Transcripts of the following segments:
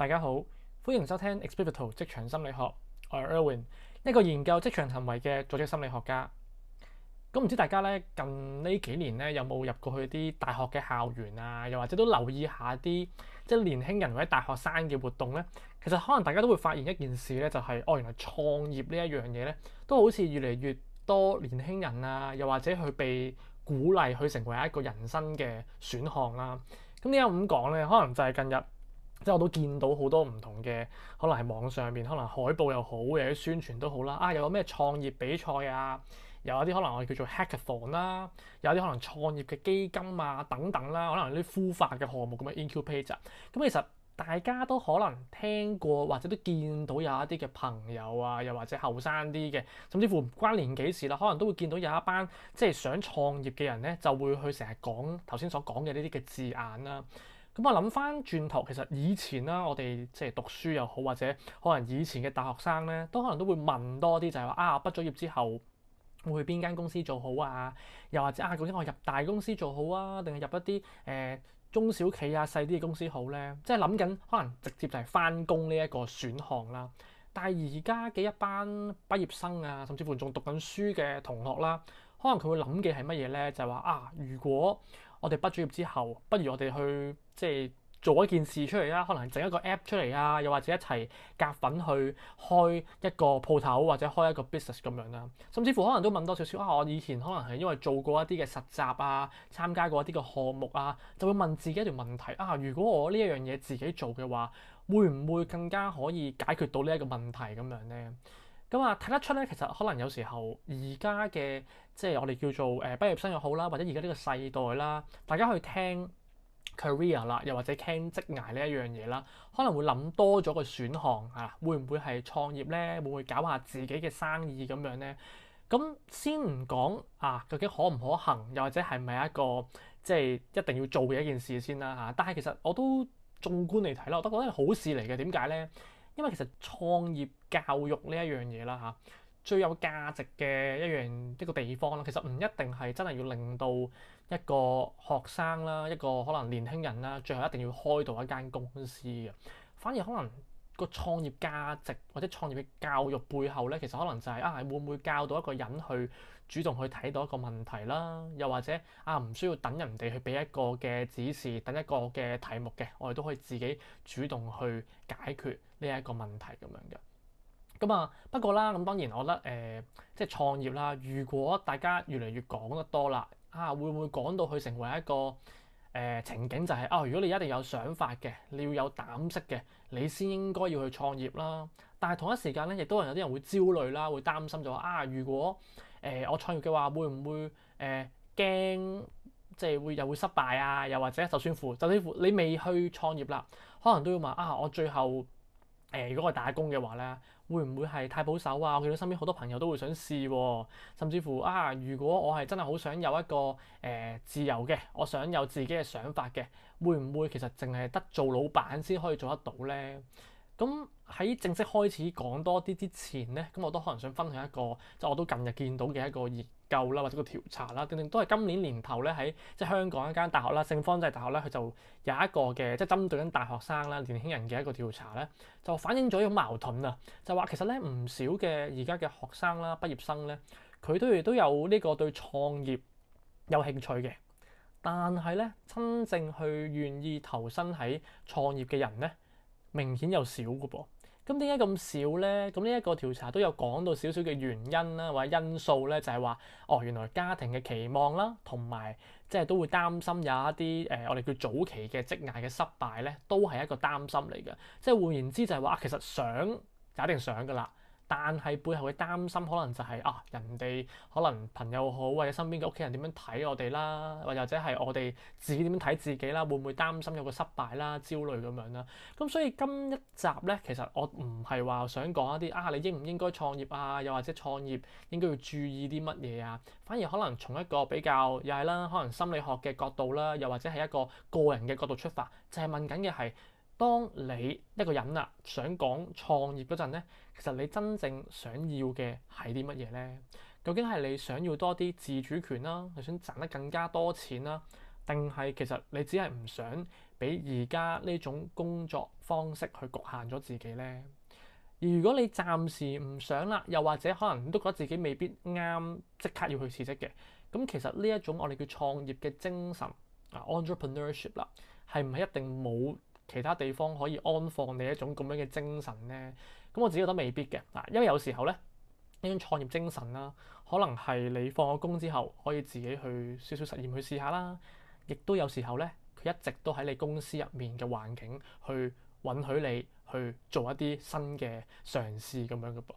大家好，歡迎收聽 Experito 職場心理學，我係 Erwin，一個研究職場行為嘅組織心理學家。咁唔知大家咧近呢幾年咧有冇入過去啲大學嘅校園啊，又或者都留意下啲即係年輕人或者大學生嘅活動咧？其實可能大家都會發現一件事咧，就係原來創業呢一樣嘢咧，都好似越嚟越多年輕人啊，又或者佢被鼓勵去成為一個人生嘅選項啦。咁點解咁講咧？可能就係近日。即係我都見到好多唔同嘅，可能係網上面，可能海報又好，又啲宣傳都好啦。有個咩創業比賽啊，又有啲可能我哋叫做 hackathon 啦，有啲可能創業嘅基金啊等等啦，可能啲孵化嘅項目咁嘅 incubator。咁其實大家都可能聽過或者都見到有一啲嘅朋友啊，又或者後生啲嘅，甚至乎唔關年紀事啦，可能都會見到有一班即係想創業嘅人咧，就會去成日講頭先所講嘅呢啲嘅字眼啦。咁我諗翻轉頭，其實以前啦，我哋即係讀書又好，或者可能以前嘅大學生咧，都可能都會問多啲，就係話畢咗業之後會去邊間公司做好啊？又或者究竟我入大公司做好啊，定係入一啲中小企啊細啲嘅公司好咧？即係諗緊可能直接就係翻工呢一個選項啦。但係而家嘅一班畢業生啊，甚至乎仲讀緊書嘅同學啦，可能佢會諗嘅係乜嘢咧？就係話如果我哋畢咗業之後，不如我哋去即係做一件事出嚟啦，可能整一個 app 出嚟啊，又或者一齊夾份去開一個鋪頭或者開一個 business 咁樣啦。甚至乎可能都問多少少我以前可能係因為做過一啲嘅實習啊，參加過一啲嘅項目啊，就會問自己一條問題如果我呢一樣嘢自己做嘅話，會唔會更加可以解決到呢一個問題咁樣咧？咁睇得出咧，其實可能有時候而家嘅即係我哋叫做畢業生又好啦，或者而家呢個世代啦，大家去聽 career 啦，又或者聽職涯呢一樣嘢啦，可能會諗多咗個選項會唔會係創業咧？會唔會搞下自己嘅生意咁樣咧？咁先唔講究竟可唔可行，又或者係咪一個即係一定要做嘅一件事先啦但係其實我都縱觀嚟睇啦，我都覺得係好事嚟嘅。點解咧？因為其實創業教育呢一樣嘢啦最有價值嘅一個地方啦，其實唔一定係真係要令到一個學生啦，一個可能年輕人啦，最後一定要開到一間公司嘅，反而可能個創業價值或者創業嘅教育背後咧，其實可能就係會唔會教到一個人去主動去睇到一個問題啦，又或者唔需要等人哋去俾一個嘅指示，等一個嘅題目嘅，我哋都可以自己主動去解決呢一個問題咁樣嘅。不過啦，咁當然我覺得即係創業啦。如果大家越嚟越講得多啦，會唔會講到去成為一個情景，就係如果你一定有想法嘅，你要有膽識嘅，你先應該要去創業啦。但係同一時間咧，亦都有啲人會焦慮啦，會擔心就話如果我創業嘅話，會唔會驚即係又會失敗啊？又或者就算乎你未去創業啦，可能都要問我最後如果我打工嘅話咧，會唔會係太保守啊？我見到身邊好多朋友都會想試喎，甚至乎如果我係真係好想有一個自由嘅，我想有自己嘅想法嘅，會唔會其實淨係得做老闆先可以做得到咧？咁喺正式開始講多啲之前咧，咁我都可能想分享一個，即係我都近日見到嘅一個研究啦，或者個調查啦，定都係今年年頭咧喺即係香港一間大學啦，聖方濟大學咧，佢就有一個嘅即係針對緊大學生啦、年輕人嘅一個調查咧，就反映咗一種矛盾就話其實咧唔少嘅而家嘅學生啦、畢業生咧，佢哋都有呢個對創業有興趣嘅，但係咧真正去願意投身喺創業嘅人咧，明顯又少嘅噃。咁點解咁少咧？咁呢一個調查都有講到少少嘅原因啦，或者因素咧，就係話原來家庭嘅期望啦，同埋即係都會擔心有一啲我哋叫早期嘅職涯嘅失敗咧，都係一個擔心嚟嘅。即係換言之就係話其實想就一定想㗎啦。但係背後嘅擔心可能就係人哋可能朋友好，或者身邊嘅屋企人點樣睇我哋啦，或者係我哋自己點樣睇自己啦，會唔會擔心有個失敗啦、焦慮咁樣啦？咁所以今一集咧，其實我唔係話想講一啲你應唔應該創業啊，又或者創業應該要注意啲乜嘢啊，反而可能從一個比較又係啦，可能心理學嘅角度啦，又或者係一個個人嘅角度出發，就係問緊嘅係，當你一個人想講創業嗰陣咧，其實你真正想要嘅係啲乜嘢咧？究竟係你想要多啲自主權啦，你想賺得更加多錢啦，定係其實你只係唔想俾而家呢種工作方式去局限咗自己呢？而如果你暫時唔想啦，又或者可能都覺得自己未必啱，即刻要去辭職嘅，咁其實呢一種我哋叫創業嘅精神entrepreneurship 啦，係唔係一定冇其他地方可以安放你一種咁樣嘅精神呢？咁我自己覺得未必嘅因為有時候咧呢種創業精神啦，可能係你放咗工之後可以自己去少少實驗去試下啦，亦都有時候咧佢一直都喺你公司入面嘅環境去允許你去做一啲新嘅嘗試咁樣嘅噃。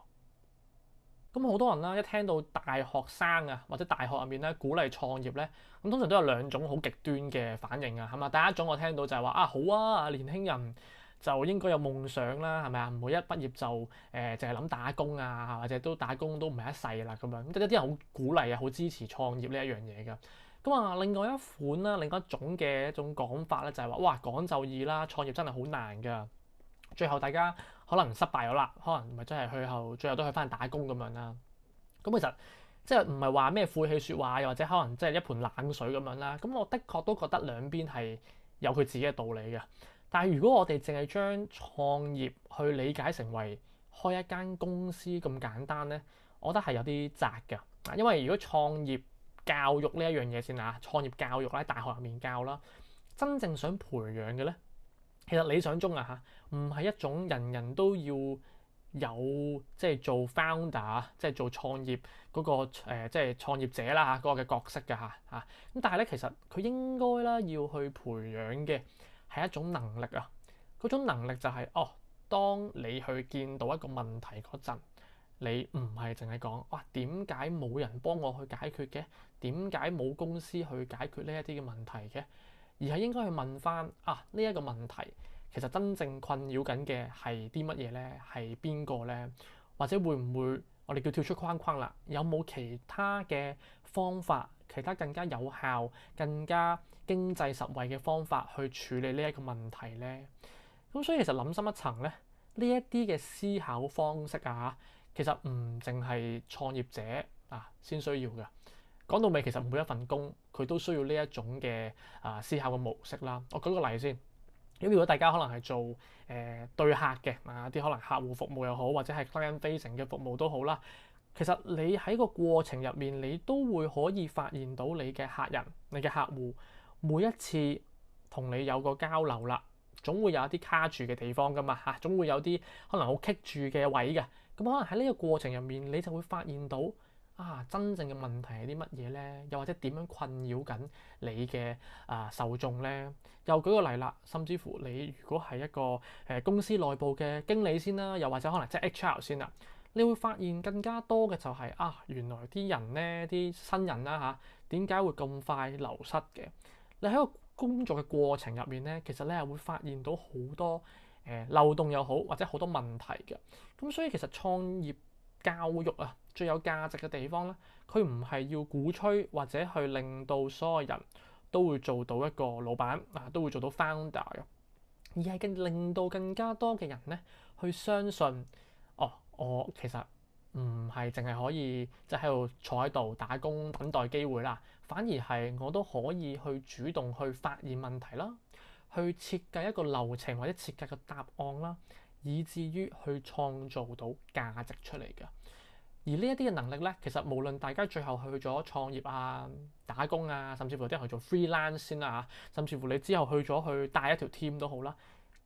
咁好多人啦，一聽到大學生或者大學入面咧鼓勵創業咧，咁通常都有兩種好極端嘅反應係嘛？第一種我聽到就係話好年輕人就應該有夢想啦，係咪啊？唔會一畢業就淨係諗打工或者都打工都唔係一世啦咁樣。咁即係啲人好鼓勵好支持創業呢一樣嘢㗎。咁另外一款啦，另外一種嘅一種講法咧就係話哇講就易啦，創業真係好難㗎。最後大家可能失敗咗啦，可能咪真係最後都去翻打工咁樣啦。咁其實即係唔係話咩晦氣説話，又或者可能即係一盆冷水咁樣啦。咁我的確都覺得兩邊係有佢自己嘅道理嘅。但係如果我哋淨係將創業去理解成為開一間公司咁簡單咧，我覺得係有啲窄㗎。因為如果創業教育呢一樣嘢先創業教育喺大學入面教啦，真正想培養嘅咧，其實理想中唔係一種人人都要有即係做 founder 即係做創業嗰個即係創業者啦嗰個嘅角色㗎咁但係咧，其實佢應該啦要去培養嘅係一種能力嗰種能力就係當你去見到一個問題嗰陣，你唔係淨係講點解冇人幫我去解決嘅？點解冇公司去解決呢一啲嘅問題嘅？而係應該去問翻呢一個問題其實真正困擾緊嘅係啲乜嘢咧？係邊個咧？或者會唔會我哋叫跳出框框啦？有冇其他嘅方法，其他更加有效、更加經濟實惠嘅方法去處理呢一個問題咧？咁所以其實諗深一層咧，呢一啲嘅思考方式其實唔淨係創業者先需要嘅。講到尾，其實每一份工佢都需要呢一種嘅思考嘅模式啦。我舉個例先，咁如果大家可能係做對客嘅啲可能客戶服務又好，或者係 client facing 嘅服務都好啦，其實你喺個過程入面，你都會可以發現到你嘅客人、你嘅客戶每一次同你有個交流啦，總會有一啲卡住嘅地方噶嘛總會有啲可能好棘住嘅位嘅。咁可能喺呢個過程入面，你就會發現到真正嘅問題係啲乜嘢咧？又或者點樣困擾緊你嘅受眾咧？又舉個例啦，甚至乎你如果係一個公司內部嘅經理先啦，又或者可能即係 HR 先啦，你會發現更加多嘅就係原來啲人咧，啲新人啦點解會咁快流失嘅？你喺個工作嘅過程入面咧，其實你係會發現到好多漏洞又好，或者好多問題嘅。咁所以其實創業教育最有價值嘅地方咧，佢唔係要鼓吹或者去令到所有人都會做到一個老闆都會做到 founder 嘅，而係令到更加多嘅人咧去相信我其實唔係淨係可以即係喺度坐喺度打工等待機會啦，反而係我都可以去主動去發現問題啦，去設計一個流程或者設計個答案啦，以至於去創造到價值出嚟嘅。而呢一啲嘅能力咧，其實無論大家最後去咗創業打工甚至乎有啲人去做 freelance 先啦甚至乎你之後去咗去帶一條 team 都好啦，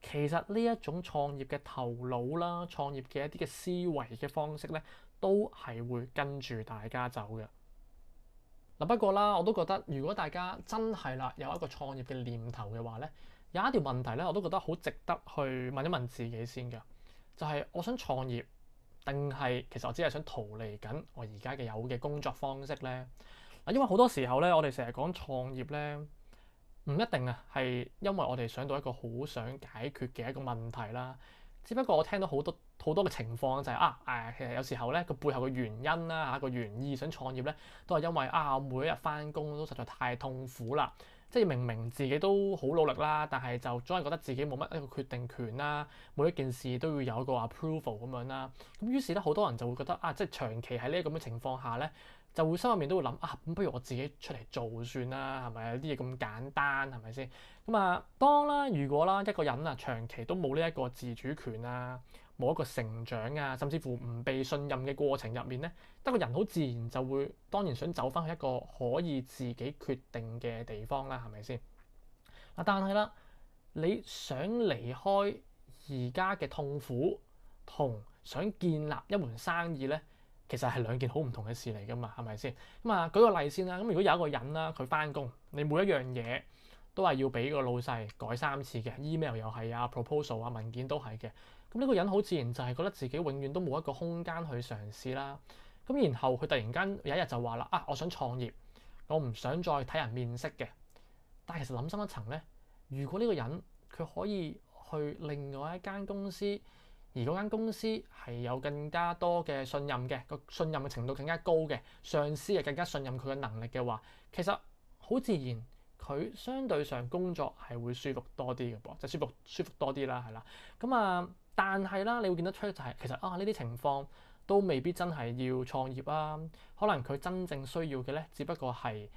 其實呢一種創業嘅頭腦啦，創業嘅一啲嘅思維嘅方式咧，都係會跟住大家走嘅。不過啦，我都覺得如果大家真係有一個創業嘅念頭嘅話咧，有一條問題咧，我都覺得好值得去問一問自己先嘅，就係我想創業，定係其實我只係想逃離緊我而家嘅有嘅工作方式咧？因為好多時候咧，我哋成日講創業咧，唔一定係因為我哋想到一個好想解決嘅一個問題啦。只不過我聽到好多嘅情況就係其實有時候咧個背後嘅原因啦個原意想創業咧，都係因為我每一日返工都實在太痛苦啦。即係明明自己都好努力啦，但係就總係覺得自己冇乜一個決定權啦，每一件事都要有一個 approval 咁樣啦。咁於是咧，好多人就會覺得啊，即係長期喺呢咁嘅情況下咧，就會心入面都會諗啊，咁不如我自己出嚟做算啦，係咪？有啲嘢咁簡單，係咪先？咁啊，如果啦一個人啊長期都冇呢一個自主權啊，冇一個成長啊，甚至乎唔被信任嘅過程入面咧，得個人好自然就會當然想走翻去一個可以自己決定嘅地方啦，係咪先？嗱，但係啦，你想離開而家嘅痛苦，同想建立一門生意咧，其實係兩件好唔同嘅事嚟噶嘛，係咪先？咁啊，舉個例先啦。咁如果有一個人啦，佢翻工，你每一樣嘢都係要俾個老細改3次嘅 email 又係啊，proposal 啊，文件都係嘅。咁呢個人好自然就係覺得自己永遠都冇一個空間去嘗試啦。咁然後佢突然間有一日就話啦：我想創業，我唔想再睇人面色嘅。但係其實諗深一層咧，如果呢個人佢可以去另外一間公司，而嗰間公司係有更加多嘅信任嘅，個信任嘅程度更加高嘅，上司係更加信任佢嘅能力嘅話，其實好自然佢相對上工作係會舒服多啲嘅噃，即係舒服多啲啦，係啦。咁啊，但係啦，你會見得出就係其實呢啲情況都未必真係要創業啊，可能佢真正需要嘅咧，只不過係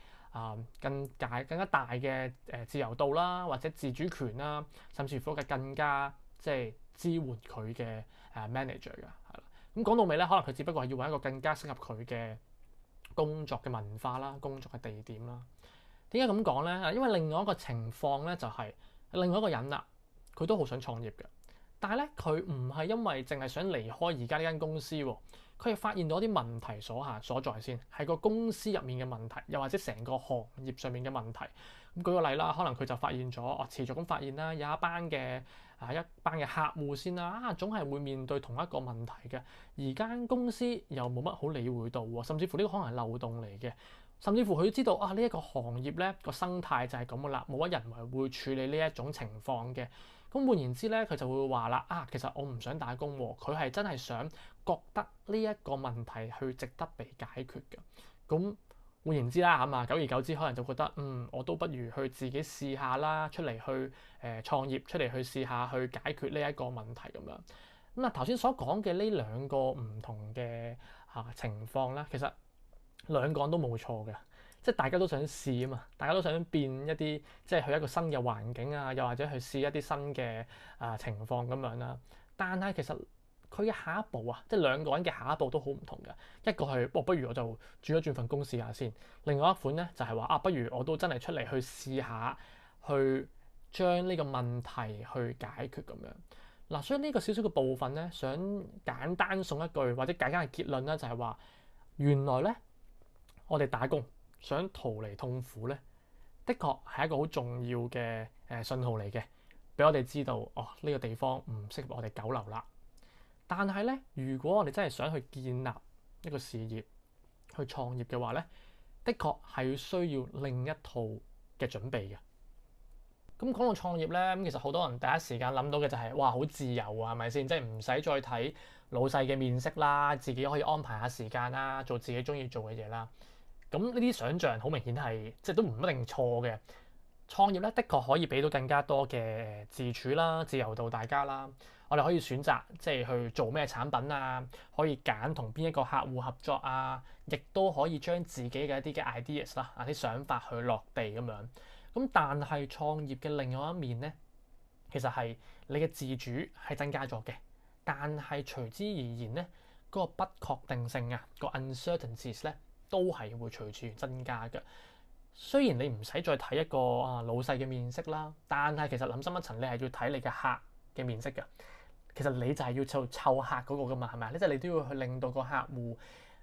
更加大嘅自由度啦，或者自主權啦，甚至乎嘅更加即係支援佢嘅manager 㗎，係啦。咁講到尾咧，可能佢只不過係要揾一個更加適合佢嘅工作嘅文化啦，工作嘅地點啦。點解咁講咧？因為另外一個情況咧，就係另外一個人啦，佢都好想創業嘅，但係咧佢唔係因為淨係想離開而家呢間公司喎，佢係發現到啲問題所在先，係個公司入面嘅問題，又或者成個行業上面嘅問題。咁舉個例啦，可能佢就發現咗，持續咁發現啦，有一班嘅客戶先啦，總係會面對同一個問題嘅，而間公司又冇乜好理會到喎，甚至乎呢個可能係漏洞嚟嘅。甚至乎佢知道呢一個行業咧個生態就係咁噶啦，冇乜人為會處理呢一種情況嘅。咁換言之咧，佢就會話啦，其實我唔想打工喎。佢係真係想覺得呢一個問題去值得被解決嘅。咁換言之啦，久而久之可能就覺得我都不如去自己試下啦，出嚟去創業，出嚟去試下去解決呢一個問題咁樣。咁啊頭先所講嘅呢兩個唔同嘅情況啦，其實兩個人都冇錯嘅，即係大家都想試啊嘛，大家都想變一啲，即係去一個新嘅環境啊，又或者去試一啲新嘅情況咁樣啦。但係其實佢嘅下一步啊，即係兩個人嘅下一步都好唔同嘅。一個係不如我就轉份工試下先。另外一款咧就係話不如我都真係出嚟去試下，去將呢個問題去解決咁樣。嗱，所以呢個少少嘅部分咧，想簡單送一句或者簡單嘅結論咧，就係話原來咧。我哋打工想逃離痛苦咧，的確係一個好重要嘅信號嚟嘅，俾我哋知道呢個地方唔適合我哋久留啦。但係咧，如果我哋真係想去建立一個事業、去創業嘅話咧，的確係需要另一套嘅準備嘅。咁講到創業咧，咁其實好多人第一時間諗到嘅就係哇好自由啊，係咪先？即係唔使再睇老細嘅面色啦，自己可以安排下時間啦，做自己中意做嘅嘢啦。咁呢啲想像好明顯係即係都唔一定錯嘅。創業咧，的確可以俾到更加多嘅自主啦、自由度大家啦。我哋可以選擇即係去做咩產品啊，可以揀同邊一個客戶合作啊，亦都可以將自己嘅一啲嘅 ideas 啦、啲想法去落地咁樣。咁但係創業嘅另外一面咧，其實係你嘅自主係增加咗嘅，但係隨之而言咧，嗰個不確定性啊，個 uncertainties 咧，都係會隨住增加嘅。雖然你唔使再睇一個老細嘅面色啦，但係其實諗深一層，你係要睇你嘅客嘅面色㗎。其實你就係要湊客嗰個㗎嘛，係咪？即係你都要去令到個客戶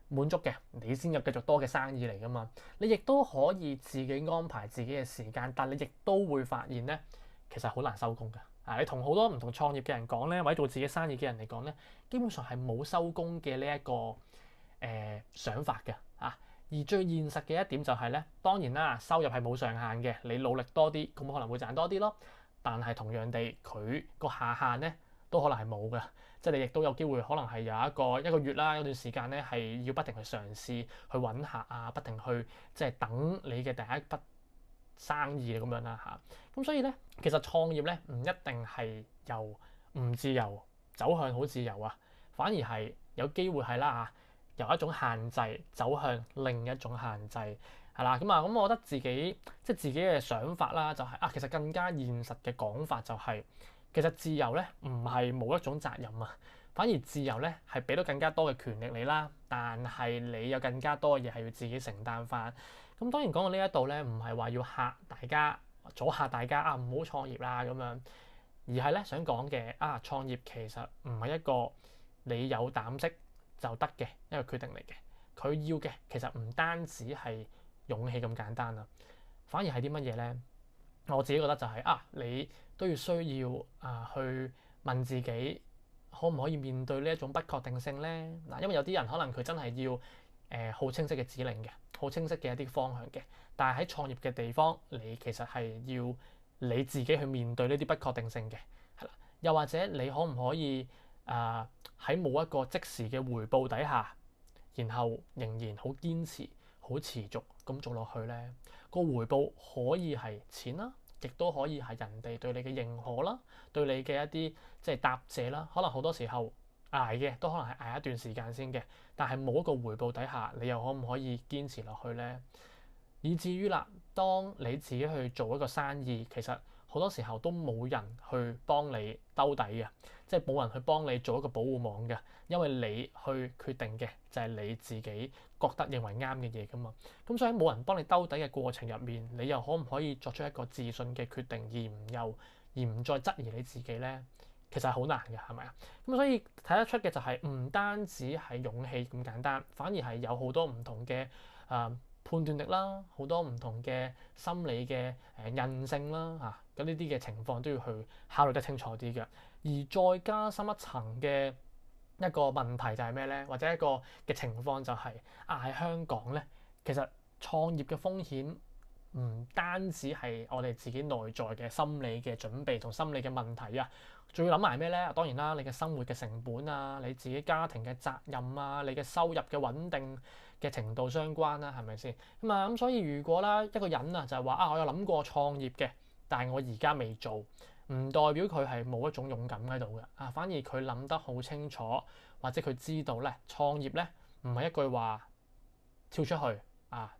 滿足嘅，你先有繼續多嘅生意嚟㗎嘛。你亦都可以自己安排自己嘅時間，但你亦都會發現咧，其實好難收工㗎。你同好多唔同創業嘅人講咧，或者做自己生意嘅人嚟講咧，基本上係冇收工嘅呢一個想法嘅。而最現實嘅一點就係咧，當然啦，收入係冇上限嘅，你努力多啲，咁可能會賺多啲咯。但係同樣地，佢個下限咧都可能係冇嘅，即係你亦都有機會可能係有一個月啦，有段時間咧係要不停去嘗試去揾客啊，不停去即係等你嘅第一筆生意咁樣啦嚇。咁所以咧，其實創業咧唔一定係由唔自由走向好自由啊，反而係有機會係啦嚇，由一種限制走向另一種限制係啦。咁我覺得自己即係自己嘅想法啦，就係其實更加現實嘅講法就係，其實自由咧唔係冇一種責任啊。反而自由咧係俾到更加多嘅權力你啦，但係你有更加多嘅嘢係要自己承擔翻。咁當然講到呢一度咧，唔係話要嚇大家、阻嚇大家唔好創業啦咁樣，而係咧想講嘅創業其實唔係一個你有膽識就得嘅一個決定嚟嘅。佢要嘅其實唔單止係勇氣咁簡單啦，反而係啲乜嘢咧？我自己覺得就係你都要需要去問自己，可唔可以面對呢一種不確定性咧？嗱，因為有啲人可能佢真係要好清晰嘅指令嘅，好清晰嘅一啲方向嘅，但係喺創業嘅地方，你其實係要你自己去面對呢啲不確定性嘅，係啦。又或者你可唔可以喺冇一個即時嘅回報底下，然後仍然好堅持、好持續咁做落去咧？個回報可以係錢啦，亦都可以係人哋對你嘅認可啦，對你嘅一啲即係答謝啦。可能好多時候捱嘅都可能係捱一段時間先嘅，但係冇一個回報底下，你又可唔可以堅持落去咧？以至於啦，當你自己去做一個生意，其實好多時候都冇人去幫你兜底嘅，即係冇人去幫你做一個保護網嘅，因為你去決定嘅就係你自己覺得認為啱嘅嘢噶嘛。咁所以冇人幫你兜底嘅過程入面，你又可唔可以作出一個自信嘅決定，而唔再質疑你自己咧？其實係好難嘅，係咪啊？咁所以睇得出嘅就係唔單止係勇氣咁簡單，反而係有好多唔同嘅判斷力啦，好多唔同嘅心理嘅韌性啦咁呢啲嘅情況都要去考慮得清楚啲嘅。而再加深一層嘅一個問題就係咩咧？或者一個嘅情況就係喺香港咧，其實創業嘅風險唔單止係我哋自己內在嘅心理嘅準備同心理嘅問題啊，仲要諗埋咩咧？當然啦，你嘅生活嘅成本啊，你自己家庭嘅責任啊，你嘅收入嘅穩定嘅程度相關啦，係咪先？咁所以如果啦一個人就係話我有諗過創業嘅，但係我而家未做，唔代表佢係冇一種勇敢喺度嘅反而佢諗得好清楚，或者佢知道咧創業咧唔係一句話跳出去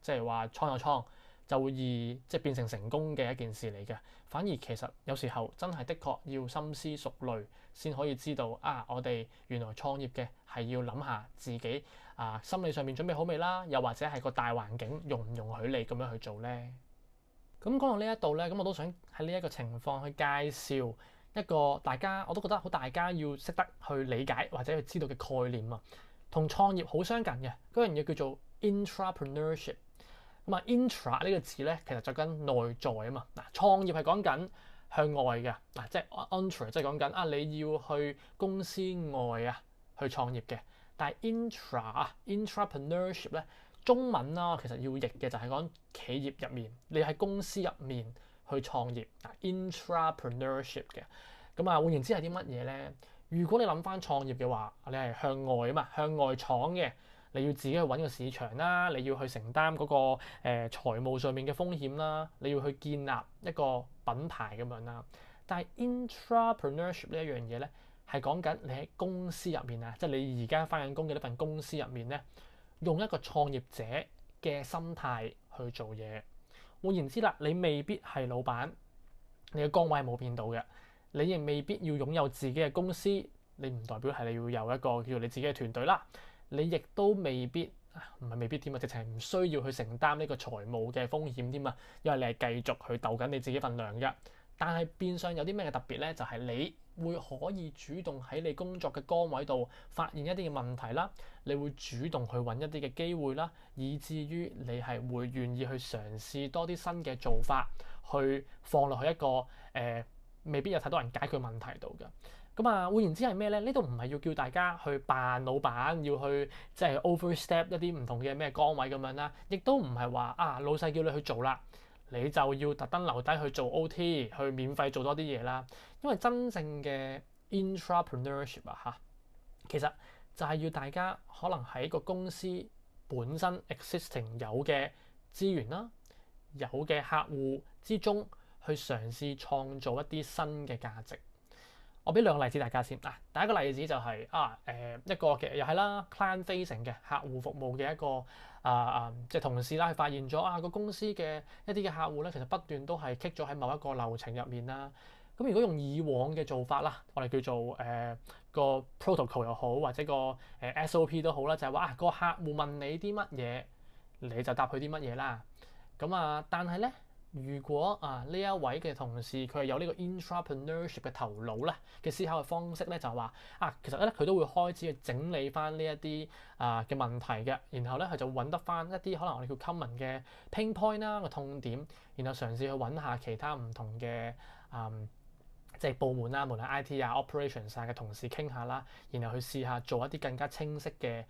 即係話創有創就會即係變成成功嘅一件事嚟嘅。反而其實有時候真係的確要深思熟慮先可以知道我哋原來創業嘅係要諗下自己心理上面準備好未啦，又或者係個大環境容唔容許你咁樣去做咧？咁講到呢一度咧，咁我都想喺呢一個情況去介紹一個大家我都覺得好大家要識得去理解或者去知道嘅概念同創業好相近嘅嗰樣嘢叫做 intrapreneurship。intra 呢個字咧，其實就跟內在啊嘛。創業係講緊向外嘅即係 intra 即係講緊你要去公司外去創業嘅。但係 intrapreneurship 咧，中文其實要譯嘅就係講企業入面，你喺公司入面去創業intrapreneurship 嘅。換言之係啲乜嘢咧？如果你諗翻創業嘅話，你係向外啊嘛，向外闖嘅。你要自己去揾個市場啦，你要去承擔嗰個財務上面嘅風險啦，你要去建立一個品牌咁樣啦。但係 intrapreneurship 呢一樣嘢咧，係講緊你喺公司入面即係你而家翻緊工嘅呢份公司入面咧，用一個創業者嘅心態去做嘢。換言之啦，你未必係老闆，你嘅崗位係冇變到嘅，你亦未必要擁有自己嘅公司，你唔代表係你要有一個叫做你自己嘅團隊啦。你亦都未必唔係未必添直情係唔需要去承擔呢個財務嘅風險添因為你係繼續去鬥緊你自己份糧嘅。但係變相有啲咩嘅特別咧？就係你會可以主動喺你工作嘅崗位度發現一啲嘅問題啦，你會主動去揾一啲嘅機會啦，以至於你係會願意去嘗試多啲新嘅做法，去放落去一個未必有太多人解決問題度嘅。換言之係咩咧？呢度唔係要叫大家去扮老闆，要去即係 overstep 一啲唔同嘅咩崗位咁樣啦，亦都唔係話老細叫你去做啦，你就要特登留低去做 OT， 去免費做多啲嘢啦。因為真正嘅 intrapreneurship 其實就係要大家可能喺個公司本身 existing 有嘅資源啦，有嘅客戶之中去嘗試創造一啲新嘅價值。我俾兩個例子大家先。第一個例子就係一個嘅又係啦，client facing 嘅客戶服務嘅一個即係同事啦，佢發現咗個公司嘅一啲嘅客戶咧，其實不斷都係 kick 咗喺某一個流程入面啦。咁如果用以往嘅做法啦，我哋叫做個 protocol 又好，或者個SOP 都好啦，就係話個客戶問你啲乜嘢，你就答佢啲乜嘢啦。咁但係咧，如果呢一位嘅同事佢係有呢個 intrapreneurship 嘅頭腦咧嘅思考嘅方式咧，就係話其實咧佢都會開始去整理翻呢一啲嘅問題嘅，然後咧佢就揾得翻一啲可能我哋叫 common 嘅 pain point 啦個痛點，然後嘗試去揾下其他唔同嘅即係部門啦，無論 IT operations 嘅同事傾下啦，然後去試下做一啲更加清晰嘅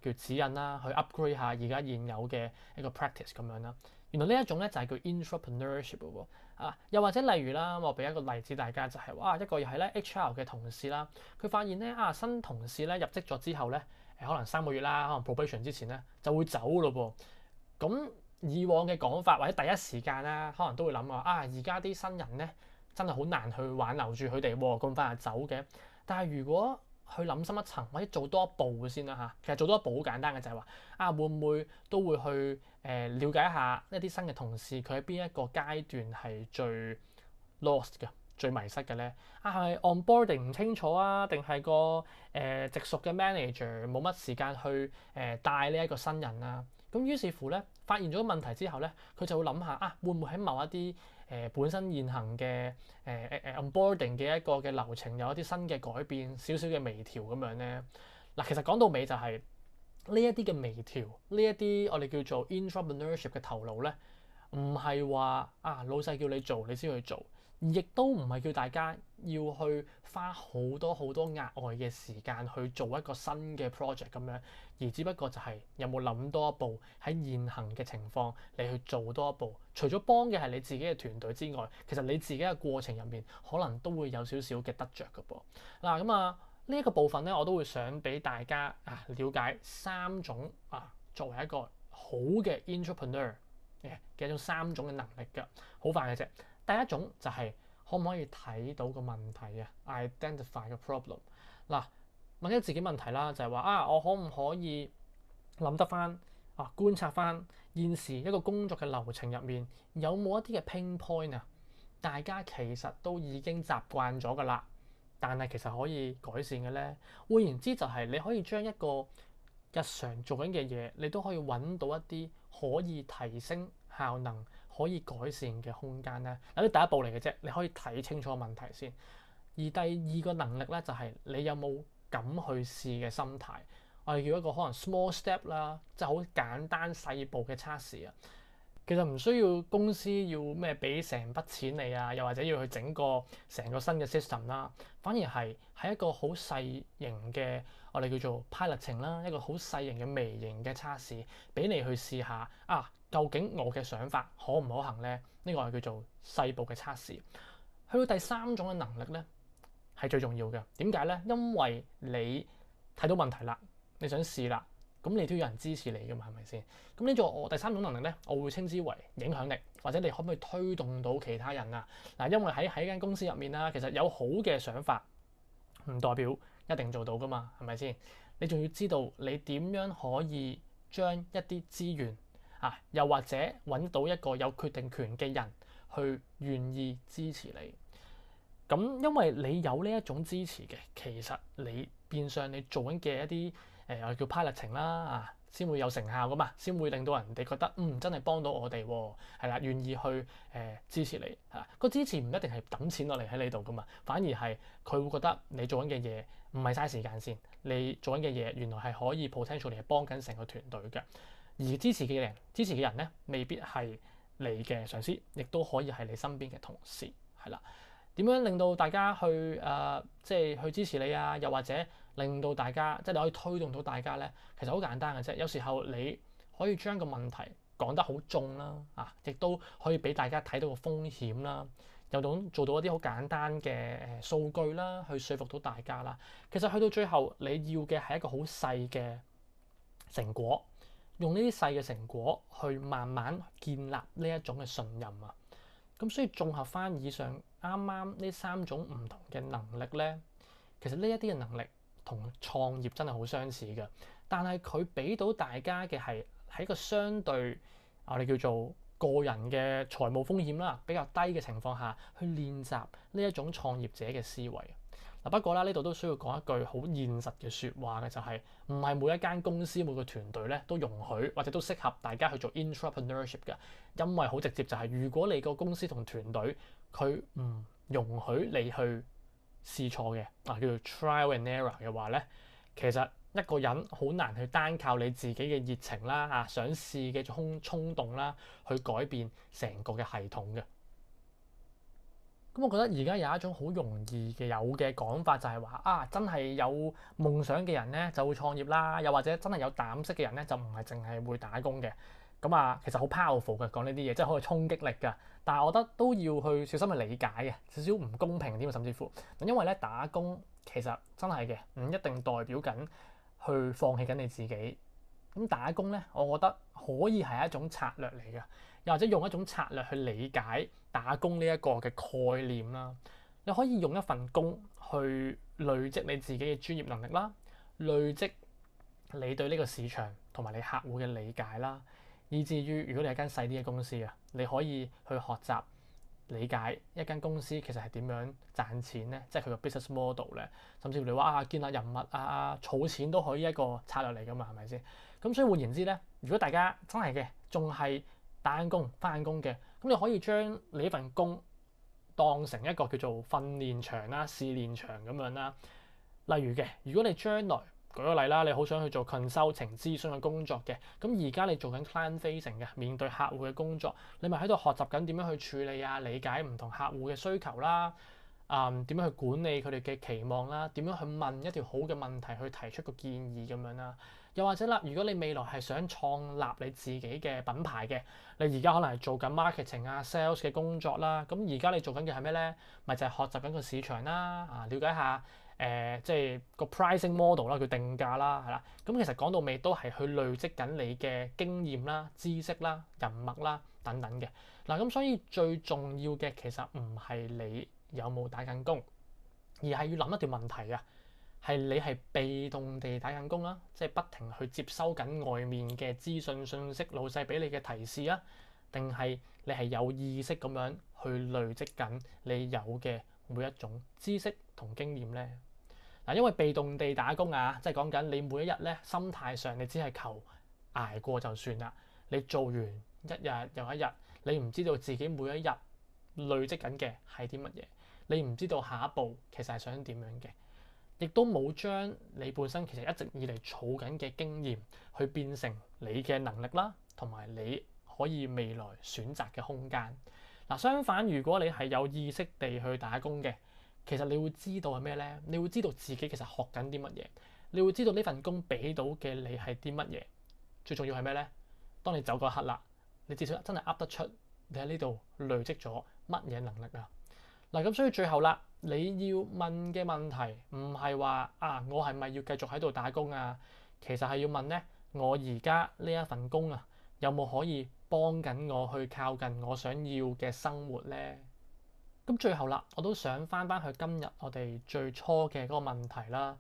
叫指引啦，去 upgrade 下而家現有嘅一個 practice 咁樣啦。原來呢一種咧就係叫 intrapreneurship 喎。又或者例如啦，我俾一個例子大家就係一個又係咧 HR 嘅同事啦，佢發現咧新同事咧入職咗之後咧可能3個月啦，可能 probation 之前咧就會走咯噃。咁以往嘅講法或者第一時間啦，可能都會諗話而家啲新人咧真係好難去挽留住佢哋喎，咁快就走嘅。但係如果去諗深一層，或者做多一步先啦。其實做多一步好簡單嘅，就係話會唔會都會去了解一下一啲新嘅同事，佢喺邊一個階段係最 lost 嘅、最迷失嘅咧？係 onboarding 唔清楚定係個直屬嘅 manager 冇乜時間去帶呢一個新人啊？咁於是乎咧，發現咗問題之後咧，佢就會諗下會唔會喺某一啲本身現行嘅onboarding 嘅一個嘅流程有一啲新嘅改變，少少嘅微調咁樣咧。其實講到尾就係呢一啲嘅微調，呢一啲我哋叫做 intrapreneurship 嘅頭腦咧，唔係話老細叫你做你先去做，亦都唔係叫大家要去花好多好多額外嘅時間去做一個新嘅 project 咁樣，而只不過就係有冇諗多一步喺現行嘅情況，你去做多一步。除咗幫嘅係你自己嘅團隊之外，其實你自己嘅過程入面可能都會有少少嘅得着㗎噃。呢一個部分咧，我都會想俾大家了解3種作為一個好嘅 intrapreneur 嘅一種3種嘅能力㗎，好快嘅啫。第一種就係可唔可以睇到個問題identify 個 problem。問緊自己問題啦，就係話我可唔可以諗得翻觀察翻現時一個工作嘅流程入面有冇一啲嘅 pain point 大家其實都已經習慣咗㗎啦，但係其實可以改善嘅咧。換言之，就係你可以將一個日常做緊嘅嘢，你都可以揾到一啲可以提升效能、可以改善嘅空間咧。嗱，呢第一步嚟嘅啫，你可以睇清楚個問題先。而第二個能力咧，就係你有冇敢去試嘅心態。我哋叫一個可能 small step 啦，即係好簡單細步嘅測試。其實唔需要公司要咩俾成筆錢你又或者要去整個成個新嘅 system 啦，反而係喺一個好細型嘅我哋叫做 piloting 啦，一個好細型嘅微型嘅測試，俾你去試下究竟我嘅想法可唔可行咧？呢個係叫做細步嘅測試。去到第3種嘅能力咧，係最重要嘅。點解咧？因為你睇到問題啦，你想試啦。咁你都要有人支持你㗎嘛，係咪先？咁呢個我第3種能力咧，我會稱之為影響力，或者你可唔可以推動到其他人因為喺間公司入面其實有好嘅想法，唔代表一定做到㗎嘛，係咪先？你仲要知道你點樣可以將一啲資源又或者揾到一個有決定權嘅人去願意支持你。咁因為你有呢一種支持嘅，其實你變相你做緊嘅一啲我叫 piloting 啦先會有成效噶嘛，先會令到人哋覺得真係幫到我哋喎，係啦，願意去支持你個支持唔一定係抌錢落嚟喺你度噶嘛，反而係佢會覺得你做緊嘅嘢唔係嘥時間先，你做緊嘅嘢原來係可以 potential 嚟幫緊成個團隊嘅。而支持嘅人咧，未必係你嘅上司，亦都可以係你身邊嘅同事，係啦。點樣令到大家去即係去支持你又或者令到大家即係你可以推動到大家咧？其實好簡單嘅啫。有時候你可以將個問題講得好重啦，亦都可以俾大家睇到個風險啦，又做到一啲好簡單嘅數據啦，去說服到大家啦。其實去到最後，你要嘅係一個好細嘅成果，用呢啲細嘅成果去慢慢建立呢一種嘅信任咁所以綜合翻以上啱啱呢3種唔同嘅能力咧，其實呢一啲嘅能力同創業真係好相似嘅，但係佢俾到大家嘅係喺一個相對我哋叫做個人嘅財務風險啦比較低嘅情況下去練習呢一種創業者嘅思維。不過啦，呢度都需要講一句好現實嘅説話嘅，就係唔係每一間公司每個團隊咧都容許或者都適合大家去做 entrepreneurship 嘅，因為好直接就係如果你個公司同團隊佢唔容許你去試錯嘅叫做 trial and error 嘅話咧，其實一個人好難去單靠你自己嘅熱情啦想試嘅衝動啦去改變成個嘅系統嘅。咁我覺得而家有一種好容易嘅有嘅講法就係話真係有夢想嘅人咧就會創業啦，又或者真係有膽識嘅人咧就唔係淨係會打工嘅。咁其實好 powerful 嘅講呢啲嘢，即係好有衝擊力㗎。但係我覺得都要去小心去理解嘅，少少唔公平添，甚至乎因為咧打工其實真係嘅唔一定代表緊去放棄緊你自己。咁打工咧，我覺得可以係一種策略嚟嘅，又或者用一種策略去理解打工呢一個嘅概念啦。你可以用一份工去累積你自己嘅專業能力啦，累積你對呢個市場同埋你客戶嘅理解啦，以至於如果你係間細啲嘅公司你可以去學習理解一間公司其實係點樣賺錢咧，即係佢個 business model 咧，甚至乎你話建立人物儲錢都可以一個策略嚟㗎嘛，係咪先？咁所以換言之咧，如果大家真係嘅仲係打緊工返緊工嘅，咁你可以將你呢份工當成一個叫做訓練場啦、試練場咁樣啦。例如嘅，如果你將來舉個例啦，你好想去做 consulting 諮詢嘅工作嘅，咁而家你做緊 client facing 嘅，面對客戶嘅工作，你咪喺度學習緊點樣去處理理解唔同客戶嘅需求啦，點樣去管理佢哋嘅期望啦，點樣去問一條好嘅問題去提出個建議咁樣啦。又或者啦，如果你未來係想創立你自己嘅品牌嘅，你而家可能係做緊 marketing sales 嘅工作啦，咁而家你做緊嘅係咩咧？咪就係學習緊個市場啦，了解下即係個 pricing model 啦，佢定價啦，係啦。咁其實講到尾都係去累積緊你嘅經驗啦、知識啦、人脈啦等等嘅。咁所以最重要嘅其實唔係你有冇打緊工，而係要諗一條問題係你係被動地打緊工啦，即係不停去接收緊外面嘅資訊信息、老細俾你嘅提示定係你係有意識咁樣去累積緊你有嘅每一種知識同經驗咧？因為被動地打工即係講緊你每一日咧，心態上你只係求捱過就算啦。你做完一日又一日，你唔知道自己每一日累積緊嘅係啲乜嘢，你唔知道下一步其實係想點樣嘅，亦都冇將你本身其實一直以嚟儲緊嘅經驗去變成你嘅能力啦，同埋你可以未來選擇嘅空間。相反，如果你係有意識地去打工嘅，其實你會知道係咩咧？你會知道自己其實學緊啲乜嘢，你會知道呢份工俾到嘅你係啲乜嘢。最重要係咩咧？當你走嗰刻啦，你至少真係噏得出你喺呢度累積咗乜嘢能力啊！咁所以最後啦，你要問嘅問題唔係話我係咪要繼續喺度打工其實係要問咧，我而家呢一份工有冇可以幫緊我去靠近我想要嘅生活咧？咁最後啦，我都想翻去今日我哋最初嘅嗰個問題啦。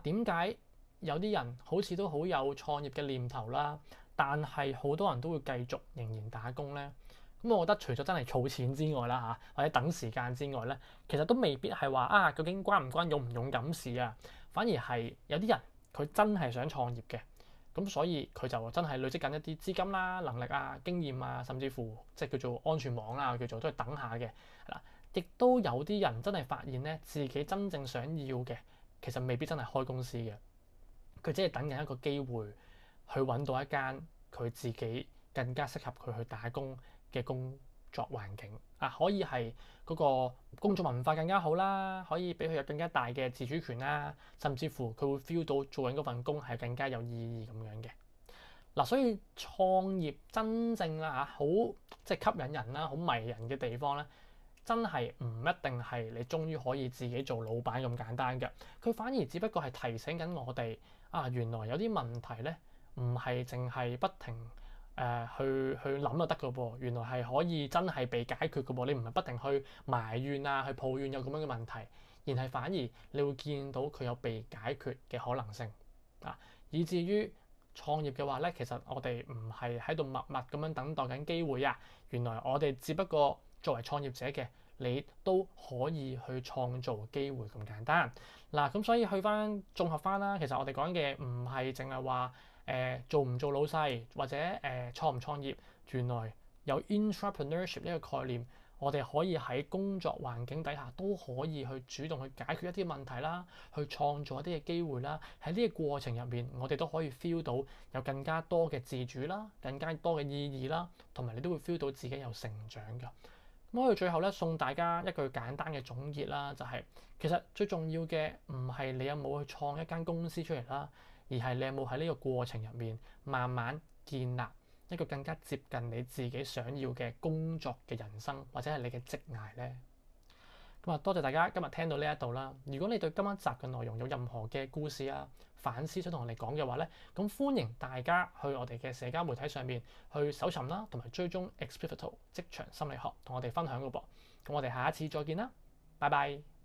點解有啲人好似都好有創業嘅念頭啦，但係好多人都會繼續仍然打工咧？咁我覺得除咗真係儲錢之外啦或者等時間之外咧，其實都未必係話究竟關唔關勇唔勇敢事反而係有啲人佢真係想創業嘅，咁所以佢就真係累積緊一啲資金啦、能力經驗甚至乎即係叫做安全網叫做都係等下嘅。亦都有啲人真係發現咧，自己真正想要嘅其實未必真係開公司嘅，佢只係等緊一個機會去揾到一間佢自己更加適合佢去打工嘅工作環境可以係嗰個工作文化更加好啦，可以俾佢有更加大嘅自主權啦，甚至乎佢會 feel 到做緊嗰份工係更加有意義咁樣嘅。所以創業真正好即係吸引人啦、好迷人嘅地方咧，真係唔一定係你終於可以自己做老闆咁簡單嘅，佢反而只不過係提醒緊我哋原來有啲問題咧，唔係淨係不停去諗就得㗎噃，原來係可以真係被解決㗎噃。你唔係不停去埋怨啊，去抱怨有咁樣嘅問題，而係反而你會見到佢有被解決嘅可能性啊。以至於創業嘅話咧，其實我哋唔係喺度默默咁樣等待緊機會啊。原來我哋只不過作為創業者嘅你都可以去創造機會咁簡單嗱。咁所以去翻綜合翻啦，其實我哋講嘅唔係淨係話做唔做老細或者創唔創業，原來有 intrapreneurship 呢個概念，我哋可以喺工作環境底下都可以去主動去解決一啲問題啦，去創造一啲嘅機會啦。喺呢個過程入面，我哋都可以 feel 到有更加多嘅自主啦，更加多嘅意義啦，同埋你都會 feel 到自己有成長㗎。咁我哋最後咧送大家一句簡單嘅總結啦，就係其實最重要嘅唔係你有冇去創一間公司出嚟啦，而係你有冇喺呢個過程入面慢慢建立一個更加接近你自己想要嘅工作嘅人生，或者係你嘅職涯咧。咁啊，多謝大家今日聽到呢一度啦。如果你對今一集嘅內容有任何嘅故事啊、反思想同我哋講嘅話咧，咁歡迎大家去我哋嘅社交媒體上面去搜尋啦，同埋追蹤 Experito 職場心理學，同我哋分享㗎噃。咁我哋下一次再見啦，拜拜。